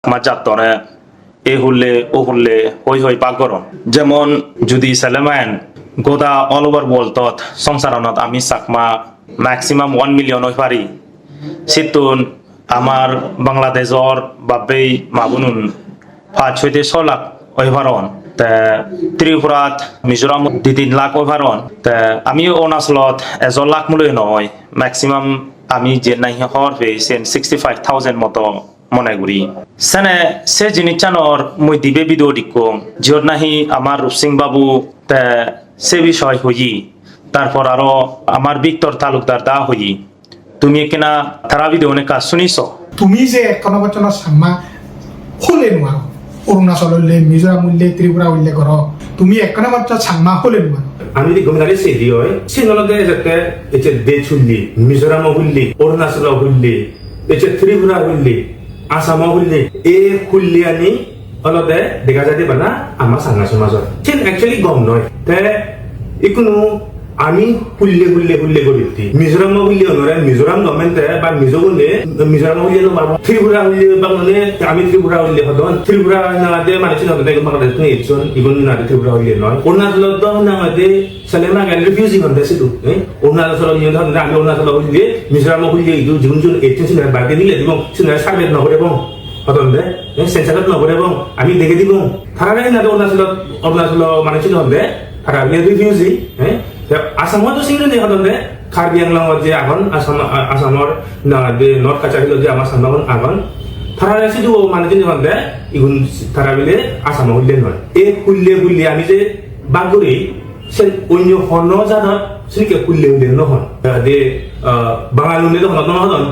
আমার জাতরে এ হুললে ও হুললে হই পাগরম যেমন যদি সেলেমান গোদা অল ওভার ওয়ার্ল্ডত সংসারনত আমি চাকমা ম্যাক্সিমাম 1 মিলিয়ন হই পারি সিতুন আমার বাংলাদেশর বাবেই মাবুনুন 5-6 লাখ হই পারন ত্রিপুরাত মিজোরাম 2-3 লাখ হই পারন আমি অরুণাচলত 1 লাখ মূল্য নয় ম্যাক্সিমাম আমি যে নাই হর পেয়েছেন 65,000 মতো মনে করি সেনে সে জিনিসটানোর মুই দিবে ভিডিও দিকম জিওর নাহি আমার রূপসিং বাবু সে বিষয় হই তারপর আরো আমার ভিক্টর তালুকদার দা হই তুমি কিনা তারা ভিডিও অনেক কাজ শুনিস তুমি যে কোনো বচন সাম্মা হলে নোয়ারো অরুণাচল উল্লে মিজোরাম উল্লে ত্রিপুরা উল্লে করো তুমি একখানা মাত্র সাম্মা হলে নোয়ারো আমি যদি গমনারে সেদি হয় সে নলদে যাতে এতে দেশ হুল্লি মিজোরাম হুল্লি অরুণাচল হুল্লি এতে ত্রিপুরা হুল্লি আসাম হুল্লি এ হুল্লি আনি অলদে দেখা যায় বানা আমার সাংনা সমাজত ঠিক একচুয়ালি গম নয় তে ইকুনো আমি হুল্লে হুল্লে হুল্লে করি মিজোরাম হুল্লি নরে মিজোরাম গভর্নমেন্টে বা মিজোরাম হুল্লি বাবু ত্রিপুরা হুল্লি বাবুনে আমি ত্রিপুরা হুল্লি হদন ত্রিপুরা নাদে মানুষ নদে বাংলাদেশ নে ইছন ইগুন নাদে ত্রিপুরা হুল্লি নয় অরুণাচল দ নাদে সালেমা গাল রিফিউজি হন দেসিদু অরুণাচল নিয়ে ধর আমি অরুণাচল হুল্লি মিজোরাম হুল্লি ইদু জীবন জন 18 সিনা বাগে দিলে এবং সিনা সার্ভে নগরে বং হদন দে সেন্সারত নগরে বং আমি দেখে দিব থাকা নাদে অরুণাচল মানুষ নদে থাকা রিফিউজি আসামতো সিংহনে হদনে কাৰ্বি আংলঙত যে আগন আসামৰ নৰ্থ কাছাৰীত যে আমাৰ সামন আগন তারা রাশিটো মানে যে হন্দে ইগুন তারা বিলে আসাম হইলে নয় এ হুল্লে হুল্লে আমি যে বাগুরি সে অন্য হন জানত সেকে হুল্লে হুল্লে নহন দে বাঙাল উন্নতি হন নহন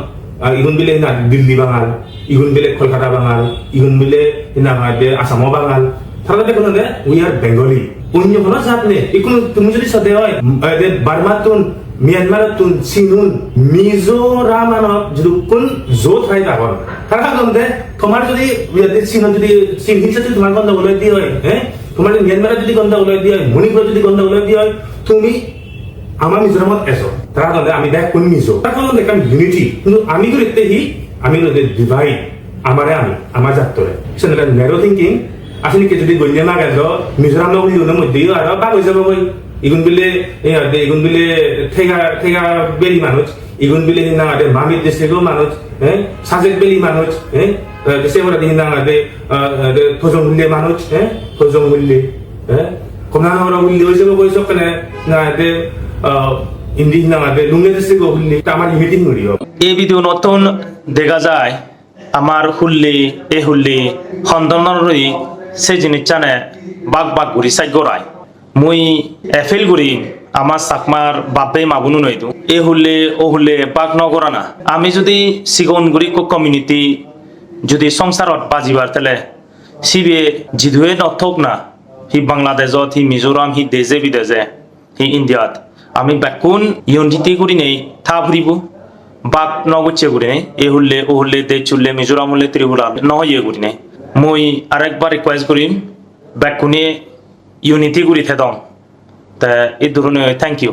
ইগুন বিলে না দিল্লি বাঙাল ইগুন বিলে কলকাতা বাঙাল ইগুন বিলে না দে আসাম বাঙাল তারা দেখুন দে উই আর বেঙ্গলি অন্য কোনো জাত নেই এখন তুমি যদি সাথে হয় বার্মাতুন মিয়ানমারতুন সিনুন মিজোরামানত যদি কোন জোত হয় তখন তারা গন্ধে তোমার যদি চীন যদি চীন হিসেবে তোমার গন্ধ ওলাই দিয়ে হয় হ্যাঁ তোমার মিয়ানমারের যদি গন্ধ ওলাই দিয়ে হয় মণিপুর যদি গন্ধ ওলাই দিয়ে হয় তুমি আমার মিজোরামত এসো তারা গন্ধে আমি দেখ কোন মিজো তখন দেখা ইউনিটি কিন্তু আমি তো দেখতে হি আমি ডিভাইড আমারে আমি আমার জাতরে সেটা ন্যারো থিঙ্কিং আসলে কি যদি গলিয়া না গেল মিজোরাম লোক ইউনের মধ্যে আর বাক হয়ে যাবো বই ইগুন বিলে ঠেকা বেলি মানুষ ইগুন বিলে না মামির ডিস্ট্রিক্টও মানুষ হ্যাঁ সাজেক বেলি মানুষ হ্যাঁ সেগুলা দিন না থজং হুল্লে মানুষ হ্যাঁ থজং হুল্লে হ্যাঁ কমলানগর হুল্লে হয়ে যাবো বই সব না ইন্দি না লুঙ্গে ডিস্ট্রিক্টও হুল্লে আমার মিটিং করি এই ভিডিও নতুন দেখা যায় আমার হুল্লি এ হুল্লি সন্তানৰ সে জিনিস জানে বাঘ ঘুরি সাইড গড়াই মুই এফেল ঘুরি আমার চাকমার বাপে মাবুনু নইতো এ হুললে ও হুললে বাঘ নগরা না আমি যদি সিগনগুড়ি কমিউনিটি যদি সংসারত বাজিবার তেলে সিবে জিধুয়ে নথক না হি বাংলাদেশত হি মিজোরাম হি দেশে বিদেশে হি ইন্ডিয়াত আমি বেকুন ইউনিটি করি নেই থা ফুরিব বাঘ নগচ্ছে করি নেই এ হুললে ও হুললে দে চুললে মিজোরাম হুললে ত্রিপুরা নহয় ইয়ে করি নেই মই আরেকবার রিকোয়েস্ট করিম ব্যাকুনে ইউনিটি করি থেদম তা এই ধরনের থ্যাংক ইউ